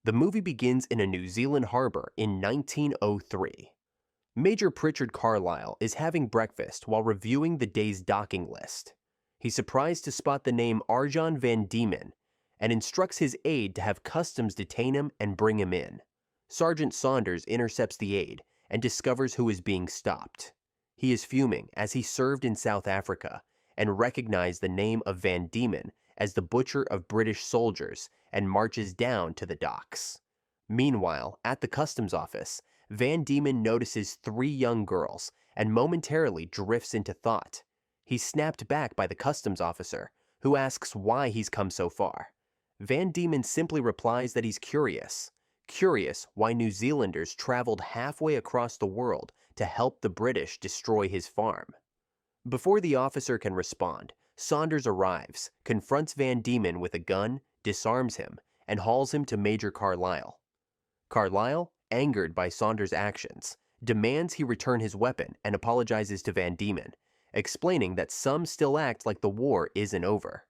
The movie begins in a New Zealand harbour in 1903. Major Pritchard Carlysle is having breakfast while reviewing the day's docking list. He's surprised to spot the name Arjan van Diemen and instructs his aide to have customs detain him and bring him in. Sergeant Saunders intercepts the aide and discovers who is being stopped. He is fuming as he served in South Africa and recognized the name of Van Diemen as the butcher of British soldiers and marches down to the docks. Meanwhile, at the customs office, Van Diemen notices 3 young girls and momentarily drifts into thought. He's snapped back by the customs officer, who asks why he's come so far. Van Diemen simply replies that he's curious why New Zealanders traveled halfway across the world to help the British destroy his farm. Before the officer can respond, Saunders arrives, confronts Van Diemen with a gun, disarms him, and hauls him to Major Carlysle. Carlysle, angered by Saunders' actions, demands he return his weapon and apologizes to Van Diemen, explaining that some still act like the war isn't over.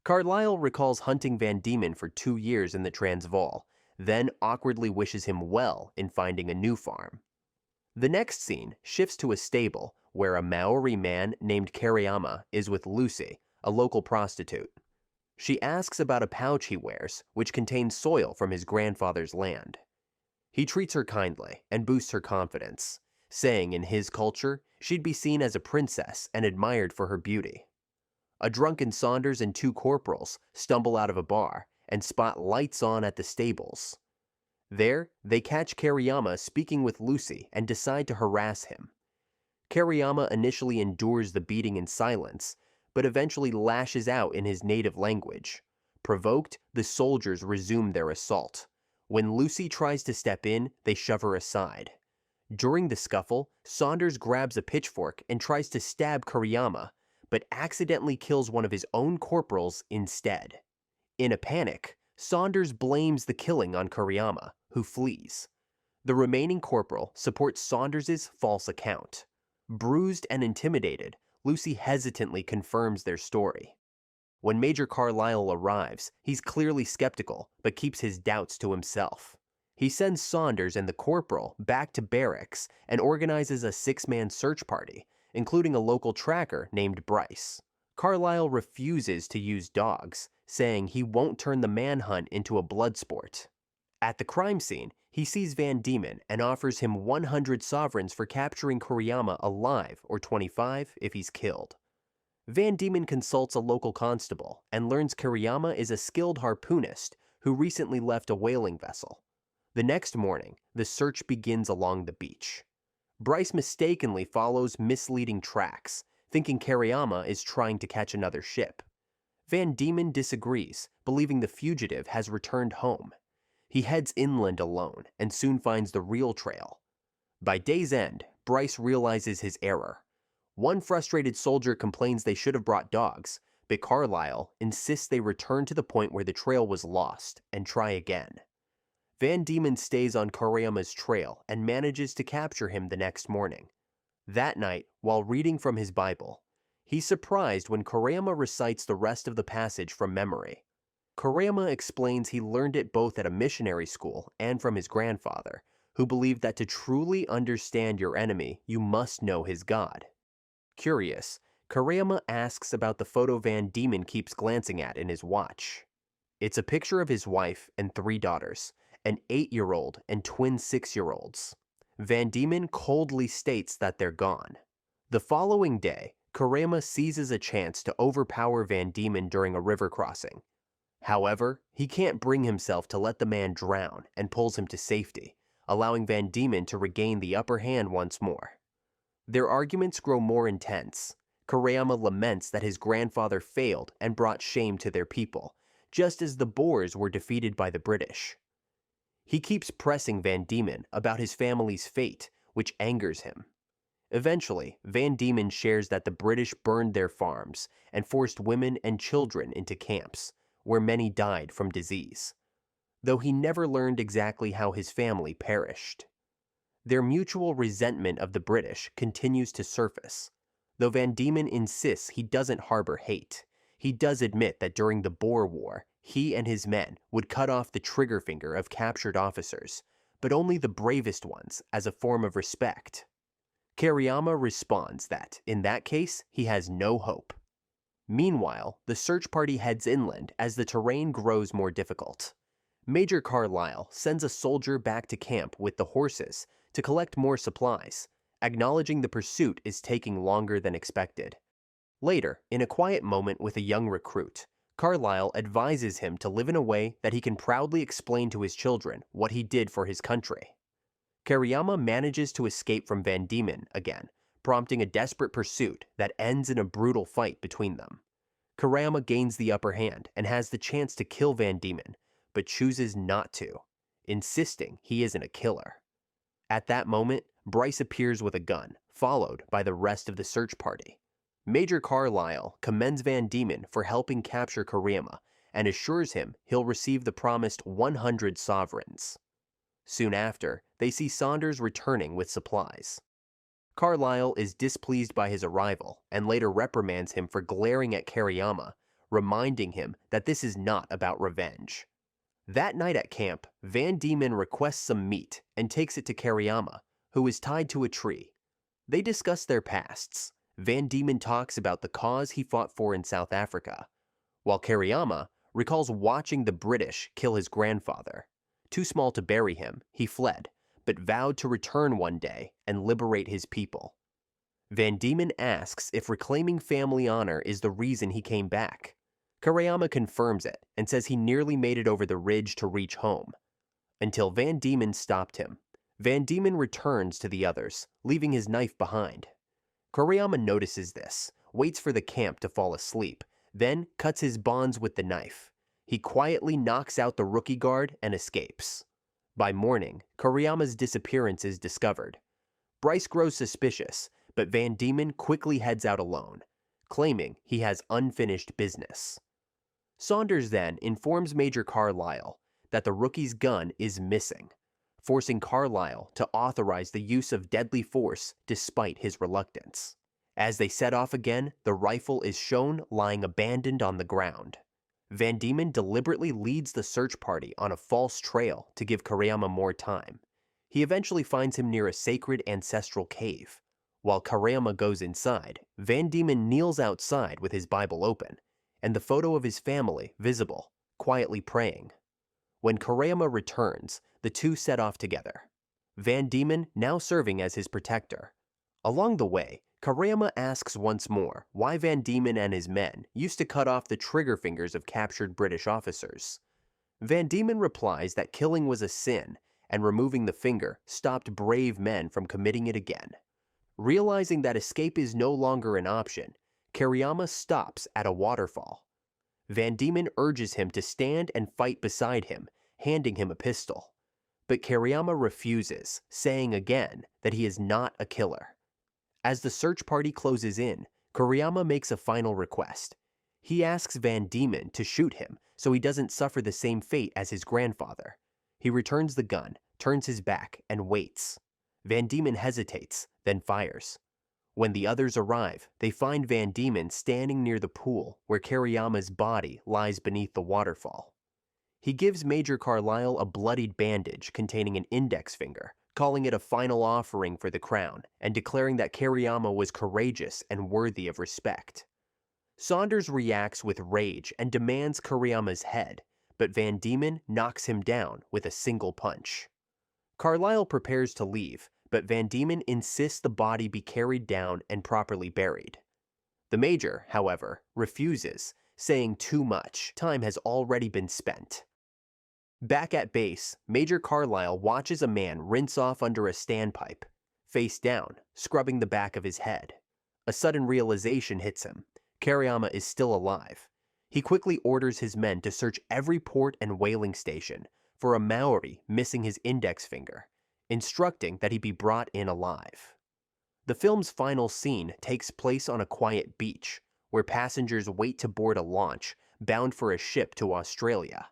Carlysle recalls hunting Van Diemen for 2 years in the Transvaal, then awkwardly wishes him well in finding a new farm. The next scene shifts to a stable where a Maori man named Kereama is with Lucy, a local prostitute. She asks about a pouch he wears, which contains soil from his grandfather's land. He treats her kindly and boosts her confidence, saying in his culture she'd be seen as a princess and admired for her beauty. A drunken Saunders and 2 corporals stumble out of a bar and spot lights on at the stables. There, they catch Kereama speaking with Lucy and decide to harass him. Kereama initially endures the beating in silence, but eventually lashes out in his native language. Provoked, the soldiers resume their assault. When Lucy tries to step in, they shove her aside. During the scuffle, Saunders grabs a pitchfork and tries to stab Kereama, but accidentally kills one of his own corporals instead. In a panic, Saunders blames the killing on Kereama, who flees. The remaining corporal supports Saunders' false account. Bruised and intimidated, Lucy hesitantly confirms their story. When Major Carlysle arrives, he's clearly skeptical, but keeps his doubts to himself. He sends Saunders and the corporal back to barracks and organizes a 6-man search party, including a local tracker named Bryce. Carlysle refuses to use dogs, saying he won't turn the manhunt into a blood sport. At the crime scene, he sees Van Diemen and offers him 100 sovereigns for capturing Kereama alive, or 25 if he's killed. Van Diemen consults a local constable and learns Kereama is a skilled harpoonist who recently left a whaling vessel. The next morning, the search begins along the beach. Bryce mistakenly follows misleading tracks, thinking Kereama is trying to catch another ship. Van Diemen disagrees, believing the fugitive has returned home. He heads inland alone and soon finds the real trail. By day's end, Bryce realizes his error. One frustrated soldier complains they should have brought dogs, but Carlysle insists they return to the point where the trail was lost and try again. Van Diemen stays on Kereama's trail and manages to capture him the next morning. That night, while reading from his Bible, he's surprised when Kereama recites the rest of the passage from memory. Kereama explains he learned it both at a missionary school and from his grandfather, who believed that to truly understand your enemy, you must know his God. Curious, Kereama asks about the photo Van Diemen keeps glancing at in his watch. It's a picture of his wife and 3 daughters, an 8-year-old and twin 6-year-olds. Van Diemen coldly states that they're gone. The following day, Kereama seizes a chance to overpower Van Diemen during a river crossing. However, he can't bring himself to let the man drown and pulls him to safety, allowing Van Diemen to regain the upper hand once more. Their arguments grow more intense. Kereama laments that his grandfather failed and brought shame to their people, just as the Boers were defeated by the British. He keeps pressing Van Diemen about his family's fate, which angers him. Eventually, Van Diemen shares that the British burned their farms and forced women and children into camps, where many died from disease, though he never learned exactly how his family perished. Their mutual resentment of the British continues to surface. Though Van Diemen insists he doesn't harbor hate, he does admit that during the Boer War, He and his men would cut off the trigger finger of captured officers, but only the bravest ones as a form of respect. Kereama responds that, in that case, he has no hope. Meanwhile, the search party heads inland as the terrain grows more difficult. Major Carlysle sends a soldier back to camp with the horses to collect more supplies, acknowledging the pursuit is taking longer than expected. Later, in a quiet moment with a young recruit, Carlysle advises him to live in a way that he can proudly explain to his children what he did for his country. Kereama manages to escape from Van Diemen again, prompting a desperate pursuit that ends in a brutal fight between them. Kereama gains the upper hand and has the chance to kill Van Diemen, but chooses not to, insisting he isn't a killer. At that moment, Bryce appears with a gun, followed by the rest of the search party. Major Carlysle commends Van Diemen for helping capture Kereama and assures him he'll receive the promised 100 sovereigns. Soon after, they see Saunders returning with supplies. Carlysle is displeased by his arrival and later reprimands him for glaring at Kereama, reminding him that this is not about revenge. That night at camp, Van Diemen requests some meat and takes it to Kereama, who is tied to a tree. They discuss their pasts. Van Diemen talks about the cause he fought for in South Africa, while Kereama recalls watching the British kill his grandfather. Too small to bury him, he fled, but vowed to return one day and liberate his people. Van Diemen asks if reclaiming family honor is the reason he came back. Kereama confirms it and says he nearly made it over the ridge to reach home, until Van Diemen stopped him. Van Diemen returns to the others, leaving his knife behind. Kereama notices this, waits for the camp to fall asleep, then cuts his bonds with the knife. He quietly knocks out the rookie guard and escapes. By morning, Kereama's disappearance is discovered. Bryce grows suspicious, but Van Diemen quickly heads out alone, claiming he has unfinished business. Saunders then informs Major Carlysle that the rookie's gun is missing, forcing Carlysle to authorize the use of deadly force despite his reluctance. As they set off again, the rifle is shown lying abandoned on the ground. Van Diemen deliberately leads the search party on a false trail to give Kereama more time. He eventually finds him near a sacred ancestral cave. While Kereama goes inside, Van Diemen kneels outside with his Bible open, and the photo of his family visible, quietly praying. When Kereama returns, the two set off together, Van Diemen now serving as his protector. Along the way, Kereama asks once more why Van Diemen and his men used to cut off the trigger fingers of captured British officers. Van Diemen replies that killing was a sin, and removing the finger stopped brave men from committing it again. Realizing that escape is no longer an option, Kereama stops at a waterfall. Van Diemen urges him to stand and fight beside him, handing him a pistol. But Kereama refuses, saying again that he is not a killer. As the search party closes in, Kereama makes a final request. He asks Van Diemen to shoot him so he doesn't suffer the same fate as his grandfather. He returns the gun, turns his back, and waits. Van Diemen hesitates, then fires. When the others arrive, they find Van Diemen standing near the pool where Kereama's body lies beneath the waterfall. He gives Major Carlysle a bloodied bandage containing an index finger, calling it a final offering for the crown, and declaring that Kereama was courageous and worthy of respect. Saunders reacts with rage and demands Kereama's head, but Van Diemen knocks him down with a single punch. Carlysle prepares to leave, but Van Diemen insists the body be carried down and properly buried. The Major, however, refuses, saying too much time has already been spent. Back at base, Major Carlysle watches a man rinse off under a standpipe, face down, scrubbing the back of his head. A sudden realization hits him. Kereama is still alive. He quickly orders his men to search every port and whaling station for a Maori missing his index finger, instructing that he be brought in alive. The film's final scene takes place on a quiet beach, where passengers wait to board a launch bound for a ship to Australia.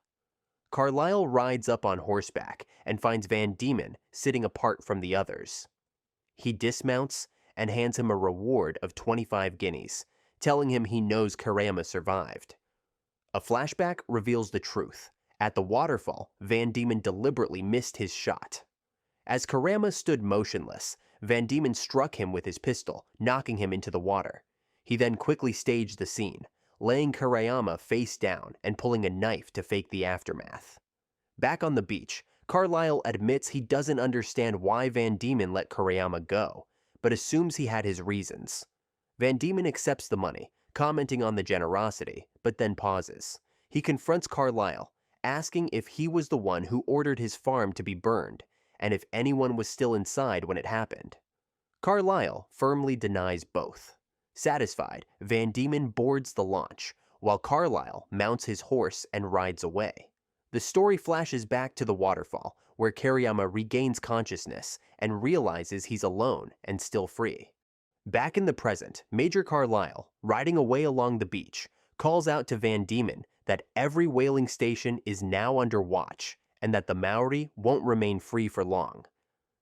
Carlysle rides up on horseback and finds Van Diemen sitting apart from the others. He dismounts and hands him a reward of 25 guineas, telling him he knows Kereama survived. A flashback reveals the truth. At the waterfall, Van Diemen deliberately missed his shot. As Kereama stood motionless, Van Diemen struck him with his pistol, knocking him into the water. He then quickly staged the scene, laying Kereama face down and pulling a knife to fake the aftermath. Back on the beach, Carlysle admits he doesn't understand why Van Diemen let Kereama go, but assumes he had his reasons. Van Diemen accepts the money, commenting on the generosity, but then pauses. He confronts Carlysle, asking if he was the one who ordered his farm to be burned, and if anyone was still inside when it happened. Carlysle firmly denies both. Satisfied, Van Diemen boards the launch, while Carlysle mounts his horse and rides away. The story flashes back to the waterfall, where Kereama regains consciousness and realizes he's alone and still free. Back in the present, Major Carlysle, riding away along the beach, calls out to Van Diemen that every whaling station is now under watch and that the Maori won't remain free for long.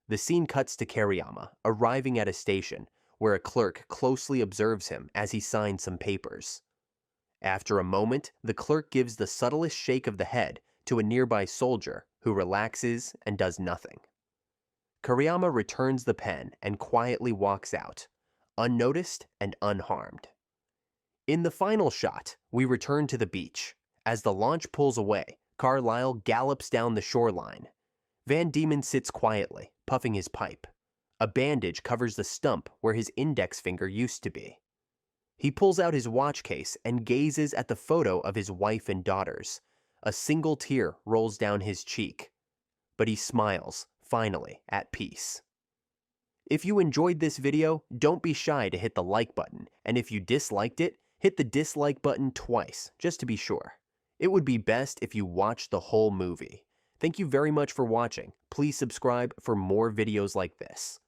The scene cuts to Kereama, arriving at a station, where a clerk closely observes him as he signs some papers. After a moment, the clerk gives the subtlest shake of the head to a nearby soldier who relaxes and does nothing. Kereama returns the pen and quietly walks out, unnoticed and unharmed. In the final shot, we return to the beach. As the launch pulls away, Carlysle gallops down the shoreline. Van Diemen sits quietly, puffing his pipe. A bandage covers the stump where his index finger used to be. He pulls out his watch case and gazes at the photo of his wife and daughters. A single tear rolls down his cheek. But he smiles, finally, at peace. If you enjoyed this video, don't be shy to hit the like button, and if you disliked it, hit the dislike button twice, just to be sure. It would be best if you watched the whole movie. Thank you very much for watching. Please subscribe for more videos like this.